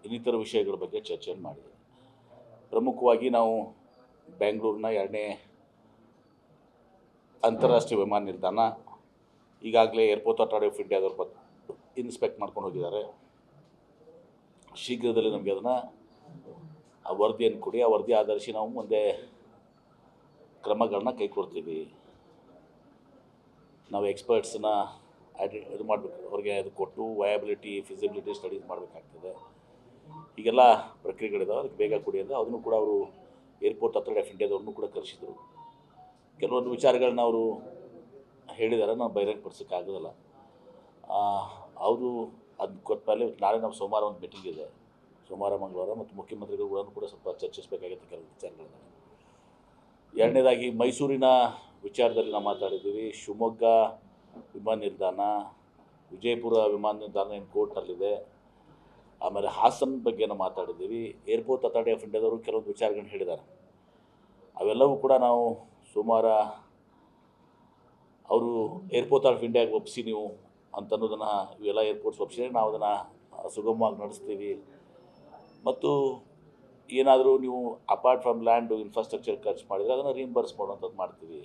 ಇನ್ನಿತರ ವಿಷಯಗಳ ಬಗ್ಗೆ ಚರ್ಚೆಯನ್ನು ಮಾಡಿದ್ದೀವಿ. ಪ್ರಮುಖವಾಗಿ ನಾವು ಬೆಂಗಳೂರಿನ 2ನೇ ಅಂತಾರಾಷ್ಟ್ರೀಯ ವಿಮಾನ ನಿಲ್ದಾಣ ಈಗಾಗಲೇ ಏರ್ಪೋರ್ಟ್ ಅಥಾರಿಟಿ ಆಫ್ ಇಂಡಿಯಾದವ್ರು ಇನ್ಸ್ಪೆಕ್ಟ್ ಮಾಡ್ಕೊಂಡು ಹೋಗಿದ್ದಾರೆ. ಶೀಘ್ರದಲ್ಲಿ ನಮಗೆ ಅದನ್ನು ಆ ವರದಿಯನ್ನು ಕೊಡಿ, ಆ ವರದಿ ಆಧರಿಸಿ ನಾವು ಮುಂದೆ ಕ್ರಮಗಳನ್ನ ಕೈಗೊಳ್ತೀವಿ. ನಾವು ಎಕ್ಸ್ಪರ್ಟ್ಸನ್ನ ಇದು ಮಾಡಬೇಕು, ಅವ್ರಿಗೆ ಅದು ಕೊಟ್ಟು ವಯಬಿಲಿಟಿ ಫಿಸಿಬಿಲಿಟಿ ಸ್ಟಡೀಸ್ ಮಾಡಬೇಕಾಗ್ತದೆ. ಈಗೆಲ್ಲ ಪ್ರಕ್ರಿಯೆಗಳಿದಾವೆ, ಅದಕ್ಕೆ ಬೇಗ ಕೊಡಿ ಅಂತ ಅದನ್ನು ಕೂಡ ಅವರು ಏರ್ಪೋರ್ಟ್ ಅಥಾರಿಟಿ ಆಫ್ ಇಂಡಿಯಾದವ್ರನ್ನೂ ಕೂಡ ಕರೆಸಿದರು. ಕೆಲವೊಂದು ವಿಚಾರಗಳನ್ನ ಅವರು ಹೇಳಿದ್ದಾರೆ, ನಾವು ಬಹಿರಂಗಪಡಿಸೋಕ್ಕಾಗೋದಿಲ್ಲ. ಅವರು ಅದನ್ನ ಕೊಟ್ಟ ಮೇಲೆ ನಾಳೆ ನಾವು ಸೋಮವಾರ ಒಂದು ಮೀಟಿಂಗ್ ಇದೆ, ಸೋಮವಾರ ಮಂಗಳವಾರ, ಮತ್ತು ಮುಖ್ಯಮಂತ್ರಿಗಳು ಕೂಡ ಸ್ವಲ್ಪ ಚರ್ಚಿಸಬೇಕಾಗುತ್ತೆ ಕೆಲವು ವಿಚಾರಗಳನ್ನ. ಎರಡನೇದಾಗಿ ಮೈಸೂರಿನ ವಿಚಾರದಲ್ಲಿ ನಾವು ಮಾತಾಡಿದ್ದೀವಿ. ಶಿವಮೊಗ್ಗ ವಿಮಾನ ನಿಲ್ದಾಣ, ವಿಜಯಪುರ ವಿಮಾನ ನಿಲ್ದಾಣ ಏನು ಕೋರ್ಟ್ನಲ್ಲಿದೆ. ಆಮೇಲೆ ಹಾಸನ ಬಗ್ಗೆ ನಾವು ಮಾತಾಡಿದ್ದೀವಿ. ಏರ್ಪೋರ್ಟ್ ಅಥಾರಿಟಿ ಆಫ್ ಇಂಡಿಯಾದವರು ಕೆಲವೊಂದು ವಿಚಾರಗಳನ್ನ ಹೇಳಿದ್ದಾರೆ. ಅವೆಲ್ಲವೂ ಕೂಡ ನಾವು ಸೋಮವಾರ ಅವರು ಏರ್ಪೋರ್ಟ್ ಆಫ್ ಇಂಡಿಯಾಗೆ ಒಪ್ಪಿಸಿ ನೀವು ಅಂತ ಅನ್ನೋದನ್ನು, ಇವೆಲ್ಲ ಏರ್ಪೋರ್ಟ್ಸ್ ಒಪ್ಪಿಸಿದ್ರೆ ನಾವು ಅದನ್ನು ಸುಗಮವಾಗಿ ನಡೆಸ್ತೀವಿ. ಮತ್ತು ಏನಾದರೂ ನೀವು ಅಪಾರ್ಟ್ ಫ್ರಮ್ ಲ್ಯಾಂಡು ಇನ್ಫ್ರಾಸ್ಟ್ರಕ್ಚರ್ ಖರ್ಚು ಮಾಡಿದರೆ ಅದನ್ನು ರೀಇಂಬರ್ಸ್ ಮಾಡುವಂಥದ್ದು ಮಾಡ್ತೀವಿ.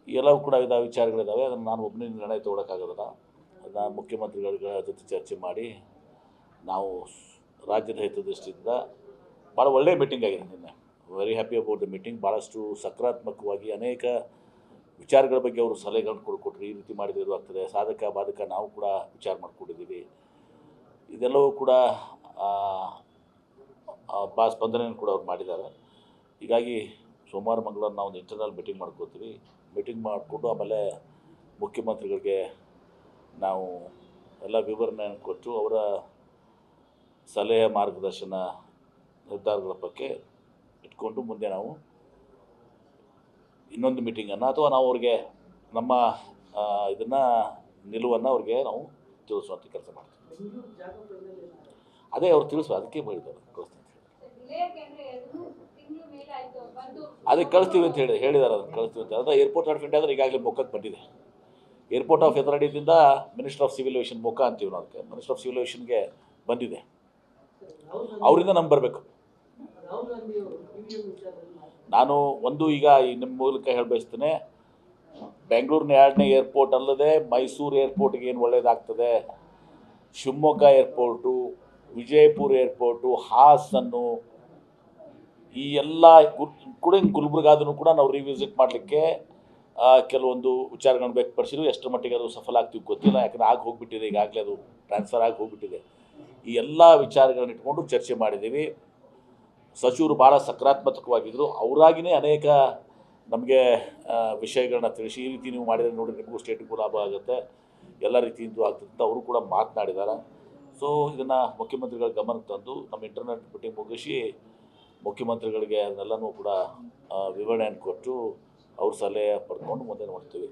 ಎಲ್ಲವೂ ಕೂಡ ಇದಾವೆ, ವಿಚಾರಗಳಿದ್ದಾವೆ. ಅದನ್ನು ನಾನು ಒಬ್ಬನೇ ನಿರ್ಣಯ ತೊಗೊಳಕ್ಕಾಗೋದಿಲ್ಲ. ಅದನ್ನು ಮುಖ್ಯಮಂತ್ರಿಗಳ ಜೊತೆ ಚರ್ಚೆ ಮಾಡಿ ನಾವು ರಾಜ್ಯದ ಹಿತದೃಷ್ಟಿಯಿಂದ ಭಾಳ ಒಳ್ಳೆಯ ಮೀಟಿಂಗ್ ಆಗಿದೆ ನಿನ್ನೆ. Very happy about the meeting. ಭಾಳಷ್ಟು ಸಕಾರಾತ್ಮಕವಾಗಿ ಅನೇಕ ವಿಚಾರಗಳ ಬಗ್ಗೆ ಅವರು ಸಲಹೆಗಳನ್ನು ಕೊಟ್ಟರು. ಈ ರೀತಿ ಮಾಡಿದರೆ ಇದು ಆಗ್ತದೆ, ಸಾಧಕ ಬಾಧಕ ನಾವು ಕೂಡ ವಿಚಾರ ಮಾಡಿಕೊಂಡಿದ್ದೀವಿ. ಇದೆಲ್ಲವೂ ಕೂಡ ಸ್ಪಂದನೆಯನ್ನು ಕೂಡ ಅವ್ರು ಮಾಡಿದ್ದಾರೆ. ಹೀಗಾಗಿ ಸೋಮವಾರ ಮಂಗಳವಾರ ನಾವು ಒಂದು ಇಂಟರ್ನಲ್ ಮೀಟಿಂಗ್ ಮಾಡ್ಕೋತೀವಿ. ಮೀಟಿಂಗ್ ಮಾಡಿಕೊಂಡು ಆಮೇಲೆ ಮುಖ್ಯಮಂತ್ರಿಗಳಿಗೆ ನಾವು ಎಲ್ಲ ವಿವರಣೆಯನ್ನು ಕೊಟ್ಟು ಅವರ ಸಲಹೆ ಮಾರ್ಗದರ್ಶನ ನಿರ್ಧಾರಗಳ ಬಗ್ಗೆ ಇಟ್ಕೊಂಡು ಮುಂದೆ ನಾವು ಇನ್ನೊಂದು ಮೀಟಿಂಗನ್ನು ಅಥವಾ ನಾವು ಅವ್ರಿಗೆ ನಮ್ಮ ಇದನ್ನು ನಿಲುವನ್ನು ಅವ್ರಿಗೆ ನಾವು ತಿಳಿಸುವಂಥ ಕೆಲಸ ಮಾಡ್ತೀವಿ. ಅದೇ ಅವ್ರು ತಿಳಿಸುವ, ಅದಕ್ಕೆ ಹೇಳಿದ್ದಾರೆ ಅದಕ್ಕೆ ಕಳಿಸ್ತೀವಿ ಅಂತ ಹೇಳಿದ್ದಾರೆ. ಅದನ್ನು ಕಳಿಸ್ತೀವಿ ಅಂತ ಅಂದರೆ ಏರ್ಪೋರ್ಟ್ ಆಫ್ ಇಂಡಿಯಾ ಅಂದರೆ ಈಗಾಗಲೇ ಮೊಕ್ಕಕ್ಕೆ ಬಂದಿದೆ. ಏರ್ಪೋರ್ಟ್ ಆಫ್ ಅಥಾರಿಟಿಯಿಂದ ಮಿನಿಸ್ಟರ್ ಆಫ್ ಸಿವಿಲ್ ಏವಿಯೇಷನ್ ಮೊಕ್ಕ ಅಂತೀವಿ ನಾವು, ಅದಕ್ಕೆ ಮಿನಿಸ್ಟರ್ ಆಫ್ ಸಿವಿಲ್ ಏವಿಯೇಷನ್ಗೆ ಬಂದಿದೆ. ಅವರಿಂದ ನಮ್ಗೆ ಬರಬೇಕು. ನಾನು ಒಂದು ಈಗ ನಿಮ್ಮ ಮೂಲಕ ಹೇಳಬಯಸ್ತೇನೆ, ಬೆಂಗಳೂರಿನ 2ನೇ ಏರ್ಪೋರ್ಟ್ ಅಲ್ಲದೆ ಮೈಸೂರು ಏರ್ಪೋರ್ಟ್ಗೆ ಏನು ಒಳ್ಳೆಯದಾಗ್ತದೆ, ಶಿವಮೊಗ್ಗ ಏರ್ಪೋರ್ಟು, ವಿಜಯಪುರ ಏರ್ಪೋರ್ಟು, ಹಾಸನ್ನು, ಈ ಎಲ್ಲ ಕೂಡ ಗುಲ್ಬರ್ಗಾದನ್ನು ಕೂಡ ನಾವು ರಿವಿಸಿಟ್ ಮಾಡಲಿಕ್ಕೆ ಕೆಲವೊಂದು ವಿಚಾರಗಳನ್ನು ವ್ಯಕ್ತಪಡಿಸಿದ್ರು. ಎಷ್ಟರ ಮಟ್ಟಿಗೆ ಅದು ಸಫಲ ಆಗ್ತೀವಿ ಗೊತ್ತಿಲ್ಲ, ಯಾಕಂದರೆ ಆಗಿ ಹೋಗಿಬಿಟ್ಟಿದೆ, ಈಗಾಗಲೇ ಅದು ಟ್ರಾನ್ಸ್ಫರ್ ಆಗಿ ಹೋಗಿಬಿಟ್ಟಿದೆ. ಈ ಎಲ್ಲ ವಿಚಾರಗಳನ್ನ ಇಟ್ಕೊಂಡು ಚರ್ಚೆ ಮಾಡಿದ್ದೀವಿ. ಸಚಿವರು ಭಾಳ ಸಕಾರಾತ್ಮಕವಾಗಿದ್ದರು. ಅವರಾಗಿಯೇ ಅನೇಕ ನಮಗೆ ವಿಷಯಗಳನ್ನ ತಿಳಿಸಿ, ಈ ರೀತಿ ನೀವು ಮಾಡಿದರೆ ನೋಡಿ ನಿಮಗೂ ಸ್ಟೇಟಿಗೂ ಲಾಭ ಆಗುತ್ತೆ, ಎಲ್ಲ ರೀತಿಯಿಂದ ಆಗ್ತದೆ ಅಂತ ಅವರು ಕೂಡ ಮಾತನಾಡಿದ್ದಾರೆ. ಸೊ ಇದನ್ನು ಮುಖ್ಯಮಂತ್ರಿಗಳ ಗಮನಕ್ಕೆ ತಂದು ನಮ್ಮ ಇಂಟರ್ನೆಟ್ ಮೀಟಿಂಗ್ ಮುಗಿಸಿ ಮುಖ್ಯಮಂತ್ರಿಗಳಿಗೆ ಅದನ್ನೆಲ್ಲನೂ ಕೂಡ ವಿವರಣೆಯನ್ನು ಕೊಟ್ಟು ಅವ್ರ ಸಲಹೆ ಪಡ್ಕೊಂಡು ಮುಂದೆ ನೋಡ್ತೀವಿ.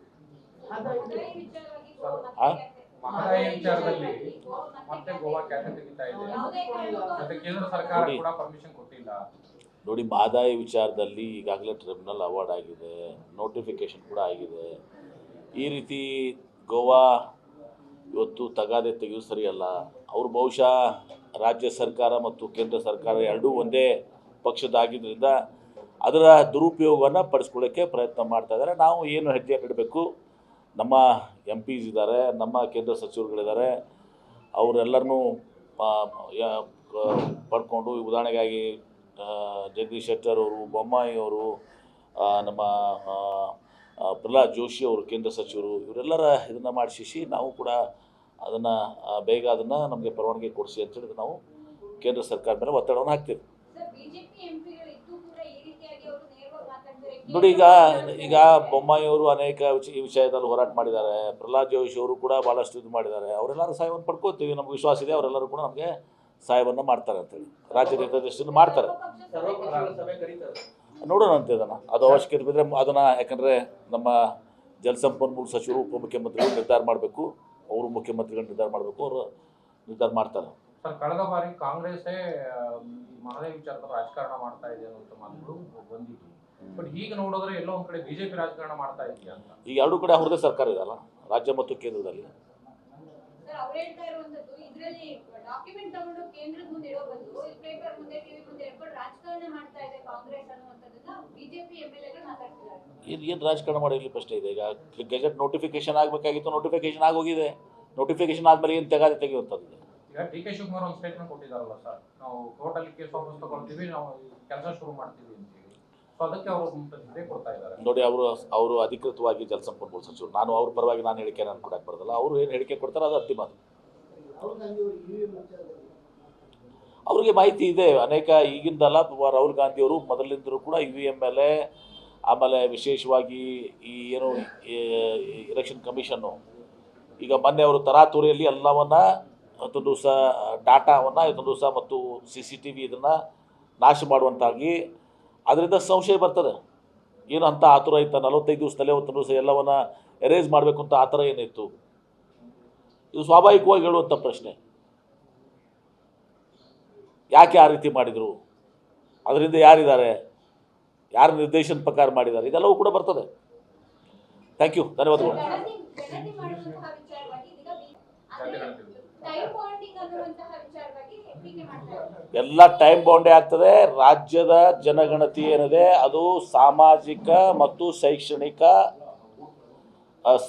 ನೋಡಿ, ಮಹದಾಯಿ ವಿಚಾರದಲ್ಲಿ ಈಗಾಗಲೇ ಟ್ರಿಬ್ಯುನಲ್ ಅವಾರ್ಡ್ ಆಗಿದೆ, ನೋಟಿಫಿಕೇಶನ್ ಕೂಡ ಆಗಿದೆ. ಈ ರೀತಿ ಗೋವಾ ಇವತ್ತು ತಗಾದೆ ತೆಗೆಯೋದು ಸರಿಯಲ್ಲ. ಅವರು ಬಹುಶಃ ರಾಜ್ಯ ಸರ್ಕಾರ ಮತ್ತು ಕೇಂದ್ರ ಸರ್ಕಾರ ಎರಡೂ ಒಂದೇ ಪಕ್ಷದಾಗಿದ್ದರಿಂದ ಅದರ ದುರುಪಯೋಗವನ್ನು ಪಡಿಸ್ಕೊಳ್ಳೋಕ್ಕೆ ಪ್ರಯತ್ನ ಮಾಡ್ತಾ ಇದ್ದಾರೆ. ನಾವು ಏನು ಹೆಜ್ಜೆ ಇಡಬೇಕು, ನಮ್ಮ MPs ಇದ್ದಾರೆ, ನಮ್ಮ ಕೇಂದ್ರ ಸಚಿವರುಗಳಿದ್ದಾರೆ, ಅವರೆಲ್ಲರನ್ನೂ ಪಡ್ಕೊಂಡು, ಉದಾಹರಣೆಗಾಗಿ ಜಗದೀಶ್ ಶೆಟ್ಟರ್ ಅವರು, ಬೊಮ್ಮಾಯಿ ಅವರು, ನಮ್ಮ ಪ್ರಹ್ಲಾದ್ ಜೋಶಿ ಅವರು ಕೇಂದ್ರ ಸಚಿವರು, ಇವರೆಲ್ಲರ ಇದನ್ನು ಮಾಡಿಸಿ ನಾವು ಕೂಡ ಅದನ್ನು ಬೇಗ ಅದನ್ನು ನಮಗೆ ಪರವಾನಗಿ ಕೊಡಿಸಿ ಅಂತೇಳಿ ನಾವು ಕೇಂದ್ರ ಸರ್ಕಾರ ಮೇಲೆ ಒತ್ತಡವನ್ನು ಹಾಕ್ತೀವಿ. ನೋಡಿ, ಈಗ ಬೊಮ್ಮಾಯಿ ಅವರು ಅನೇಕ ಈ ವಿಷಯದಲ್ಲಿ ಹೋರಾಟ ಮಾಡಿದ್ದಾರೆ. ಪ್ರಹ್ಲಾದ್ ಜೋಶಿ ಅವರು ಕೂಡ ಭಾಳಷ್ಟು ಇದು ಮಾಡಿದ್ದಾರೆ. ಅವರೆಲ್ಲರೂ ಸಹಾಯವನ್ನು ಪಡ್ಕೋತೀವಿ, ನಮ್ಗೆ ವಿಶ್ವಾಸ ಇದೆ ಅವರೆಲ್ಲರೂ ಕೂಡ ನಮಗೆ ಸಹಾಯವನ್ನು ಮಾಡ್ತಾರೆ ಅಂತೇಳಿ, ರಾಜ್ಯದ ಹಿತದೃಷ್ಟಿಯನ್ನು ಮಾಡ್ತಾರೆ. ನೋಡೋಣ ಅಂತ ಇದನ್ನು, ಅದು ಅವಶ್ಯಕತೆ ಬಿದ್ದರೆ ಅದನ್ನು, ಯಾಕಂದರೆ ನಮ್ಮ ಜಲಸಂಪನ್ಮೂಲ ಸಚಿವರು ಉಪಮುಖ್ಯಮಂತ್ರಿಗಳು ನಿರ್ಧಾರ ಮಾಡಬೇಕು, ಅವರು ಮುಖ್ಯಮಂತ್ರಿಗಳು ನಿರ್ಧಾರ ಮಾಡಬೇಕು, ಅವರು ನಿರ್ಧಾರ ಮಾಡ್ತಾರೆ. ಸರ್, ಕಳೆದ ಬಾರಿ ಕಾಂಗ್ರೆಸ್ಸೇ ಮಹದಾಯಿ ವಿಚಾರದ ರಾಜಕಾರಣ ಮಾಡ್ತಾ ಇದೆ ಅನ್ನೋ ಮಾತುಗಳು ಬಂದಿತ್ತು. ಬಟ್ ಈಗ ನೋಡಿದ್ರೆ ಎಲ್ಲೋ ಒಂದು ಕಡೆ ಬಿಜೆಪಿ ರಾಜಕಾರಣ ಮಾಡ್ತಾ ಇದೆಯಾ ಅಂತ. ಈಗ ಎರಡೂ ಕಡೆ ಅವ್ರದ್ದೇ ಸರ್ಕಾರ ಇದೆಯಲ್ಲ, ರಾಜ್ಯ ಮತ್ತು ಕೇಂದ್ರದಲ್ಲಿ. ಕೇಂದ್ರದ ಮುಂದೆ ಇಡೋ ಬದಲು ಪೇಪರ್ ಮುಂದೆ ಟಿವಿ ಮುಂದೆ ಇಟ್ಕೊಂಡು ರಾಜಕಾರಣ ಮಾಡ್ತಾ ಇದೆ ಕಾಂಗ್ರೆಸ್ ಅನ್ನುವಂಥದ್ದನ್ನ ಬಿಜೆಪಿ ಎಂಎಲ್ಎಗಳು ಮಾತಾಡ್ತಿದ್ದಾರೆ. ಏನು ರಾಜಕಾರಣ ಮಾಡಿರಲಿ ಪ್ರಶ್ನೆ ಇದೆ. ಈಗ ಗೆಜೆಟ್ ನೋಟಿಫಿಕೇಶನ್ ಆಗಬೇಕಾಗಿತ್ತು, ನೋಟಿಫಿಕೇಶನ್ ಆಗೋಗಿದೆ. ನೋಟಿಫಿಕೇಶನ್ ಆದಮೇಲೆ ಏನು ತೆಗೆಯುವಂಥದ್ದು. ಈಗ ಡಿ ಕೆ ಶಿವಕುಮಾರ್ ಒಂದು ಸ್ಟೇಟ್ಮೆಂಟ್ ಕೊಟ್ಟಿದ್ದಾರಲ್ಲ ಸರ್, ನಾವು ಕೋರ್ಟಲ್ಲಿ ಕೇಸ್ ವಾಪಸ್ ತಗೊಳ್ತೀವಿ, ನಾವು ಕೆಲಸ ಶುರು ಮಾಡ್ತೀವಿ ಅಂತೇಳಿ. ಸೊ ಅದಕ್ಕೆ ಅವರು ಬ್ರೇಕ್ ಕೊಡ್ತಾ ಇದ್ದಾರೆ. ನೋಡಿ, ಅವರು ಅಧಿಕೃತವಾಗಿ ಜಲಸಂಪನ್ಮೂಲ ಸಚಿವರು. ನಾನು ಅವ್ರ ಪರವಾಗಿ ನಾನು ಹೇಳಿಕೆ ನಾನು ಕೊಡಕ್ಕೆ ಬರೋದಲ್ಲ. ಅವರು ಏನು ಹೇಳಿಕೆ ಕೊಡ್ತಾರೆ ಅದು ಅಂತಿಮ. ಅವ್ರಿಗೆ ಮಾಹಿತಿ ಇದೆ ಅನೇಕ. ಈಗಿಂದಲ್ಲ, ರಾಹುಲ್ ಗಾಂಧಿಯವರು ಮೊದಲಿಂದಲೂ ಕೂಡ EVM ಮೇಲೆ, ಆಮೇಲೆ ವಿಶೇಷವಾಗಿ ಈ ಏನು ಎಲೆಕ್ಷನ್ ಕಮಿಷನ್ನು ಈಗ ಮೊನ್ನೆ ಅವರು ತರಾತುರಿಯಲ್ಲಿ ಎಲ್ಲವನ್ನ ಇವತ್ತೊಂದು ದಿವಸ ಡಾಟಾವನ್ನು, ಇವತ್ತೊಂದು ದಿವಸ ಮತ್ತು CCTV ಇದನ್ನು ನಾಶ ಮಾಡುವಂತಾಗಿ ಅದರಿಂದ ಸಂಶಯ ಬರ್ತದೆ. ಏನು ಅಂತ ಆತುರ ಇತ್ತು 45 ದಿವಸದಲ್ಲೇ ಇವತ್ತೊಂದು ದಿವಸ ಎಲ್ಲವನ್ನ ಎರೇಸ್ ಮಾಡಬೇಕು ಅಂತ ಆ ಥರ ಏನಿತ್ತು? ಇದು ಸ್ವಾಭಾವಿಕವಾಗಿ ಹೇಳುವಂಥ ಪ್ರಶ್ನೆ. ಯಾಕೆ ಆ ರೀತಿ ಮಾಡಿದರು, ಅದರಿಂದ ಯಾರಿದ್ದಾರೆ, ಯಾರ ನಿರ್ದೇಶನ ಪ್ರಕಾರ ಮಾಡಿದ್ದಾರೆ, ಇದೆಲ್ಲವೂ ಕೂಡ ಬರ್ತದೆ. ಥ್ಯಾಂಕ್ ಯು, ಧನ್ಯವಾದಗಳು. ಗಣತಿ ಮಾಡುವಂತಹ ವಿಚಾರವಾಗಿ ಇದೀಗ ಟೈಮ್ ಬಾಂಡಿಂಗ್ ಅನ್ನುವಂತಹ ವಿಚಾರವಾಗಿ ಟೀಕೆ ಮಾಡ್ತಾ ಇದ್ದಾರೆ. ಎಲ್ಲ ಟೈಮ್ ಬೌಂಡೇ ಆಗ್ತದೆ. ರಾಜ್ಯದ ಜನಗಣತಿ ಏನಿದೆ ಅದು ಸಾಮಾಜಿಕ ಮತ್ತು ಶೈಕ್ಷಣಿಕ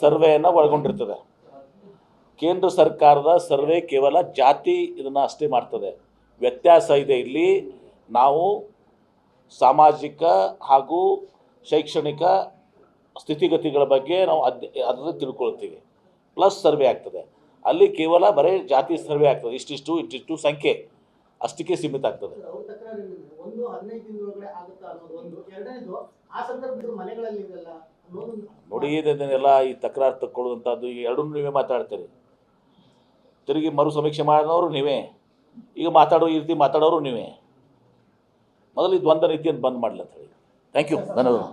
ಸರ್ವೆಯನ್ನು ಒಳಗೊಂಡಿರ್ತದೆ. ಕೇಂದ್ರ ಸರ್ಕಾರದ ಸರ್ವೆ ಕೇವಲ ಜಾತಿ ಇದನ್ನು ಅಷ್ಟೇ ಮಾಡ್ತದೆ. ವ್ಯತ್ಯಾಸ ಇದೆ ಇಲ್ಲಿ. ನಾವು ಸಾಮಾಜಿಕ ಹಾಗೂ ಶೈಕ್ಷಣಿಕ ಸ್ಥಿತಿಗತಿಗಳ ಬಗ್ಗೆ ನಾವು ಅದನ್ನು ತಿಳ್ಕೊಳ್ತೀವಿ. ಪ್ಲಸ್ ಸರ್ವೆ ಆಗ್ತದೆ. ಅಲ್ಲಿ ಕೇವಲ ಬರೀ ಜಾತಿ ಸರ್ವೆ ಆಗ್ತದೆ. ಇಷ್ಟಿಷ್ಟು ಸಂಖ್ಯೆ ಅಷ್ಟಕ್ಕೆ ಸೀಮಿತ ಆಗ್ತದೆ. ನೋಡಿ, ಇದನ್ನೆಲ್ಲ ಈ ತಕರಾರು ತಕ್ಕೊಳ್ಳುವಂಥದ್ದು ಈ ಎರಡೂ ನೀವೇ ಮಾತಾಡ್ತೀರಿ. ತಿರುಗಿ ಮರು ಸಮೀಕ್ಷೆ ಮಾಡಿದವರು ನೀವೇ, ಈಗ ಈ ರೀತಿ ಮಾತಾಡೋರು ನೀವೇ. ಮೊದಲು ಈ ದ್ವಂದ್ವ ನೀತಿಯನ್ನು ಬಂದ್ ಮಾಡಲಿ ಅಂತ ಹೇಳಿ. ಥ್ಯಾಂಕ್ ಯು, ಧನ್ಯವಾದ.